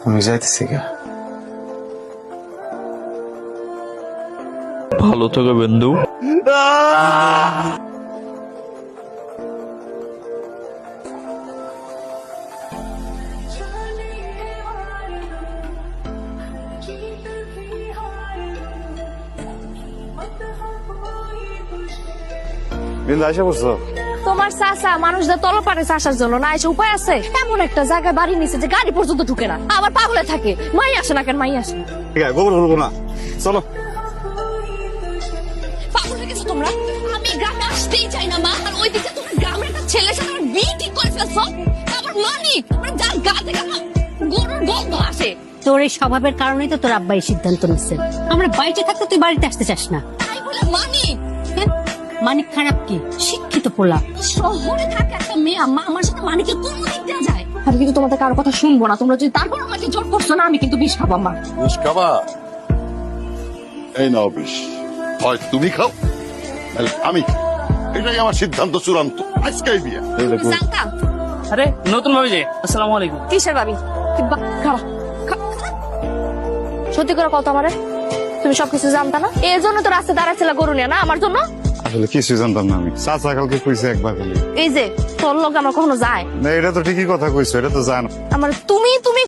আমি যাইতেছি গা। ভালো থেকো বন্ধু। বিন্দু আইসা পড়ছো? তোমার চাচা মানুষদের তলপারে চাষার জন্য না এসে উপায় আছে? এমন একটা জায়গায় বাড়ি নিচে যে গাড়ি পর্যন্ত ঢুকে না, আবার পাগলে থাকে। মাই আসে না কেন? মাই আসে না। ঠিক আছে, গোবর বলবো না, চলো। পাগল হয়ে গেছো তোমরা? আমি গ্রামে আসতেই চাই না মা, আর ওইদিকে তোমার গ্রামের একটা ছেলের সাথে আমার বিয়ে ঠিক করে ফেলছো। আমার মানিক, তোমরা যার গা থেকে না গরুর গন্ধ আসে। তোর এই স্বভাবের কারণেই তো তোর আব্বা এই সিদ্ধান্ত নিচ্ছে। আমরা বাড়িতে থাকতে তুই বাড়িতে আসতে চাস না। তাই বলে মানিক হ্যাঁ? মানিক খারাপ কি? শিক্ষিত পোলা। শহরে থাকে একটা মেয়ে, মা আমার সাথে মানিকে কোন দিক দেওয়া যায়? আমি কিন্তু তোমাদের কারো কথা শুনবো না। তোমরা যদি তারপর আমাকে জোর করছো না, আমি কিন্তু বিষ খাবো। আমার বিষ খাবা? এই নাও বিষ, হয় তুমি খাও নাহলে আমি খাই। এটাই আমার সিদ্ধান্ত চূড়ান্ত। আজকেই বিয়ে। জানতাম। আরে নতুন ভাবি যে, আসসালামু আলাইকুম। কিসের ভাবি? খারাপ। সত্যি করে কত আমারে, তুমি সবকিছু জানতা না? এর জন্য তো রাস্তায় দাঁড়াচ্ছিল গরু নিয়ে না আমার জন্য? আসলে কিছুই জানতাম না আমি, চাচা কালকে কইছে একবার খালি। এই যে তোর লোক আমার কখনো যায় না, এটা তো ঠিকই কথা কইছো, এটা তো জানো। আমার তুমি তুমি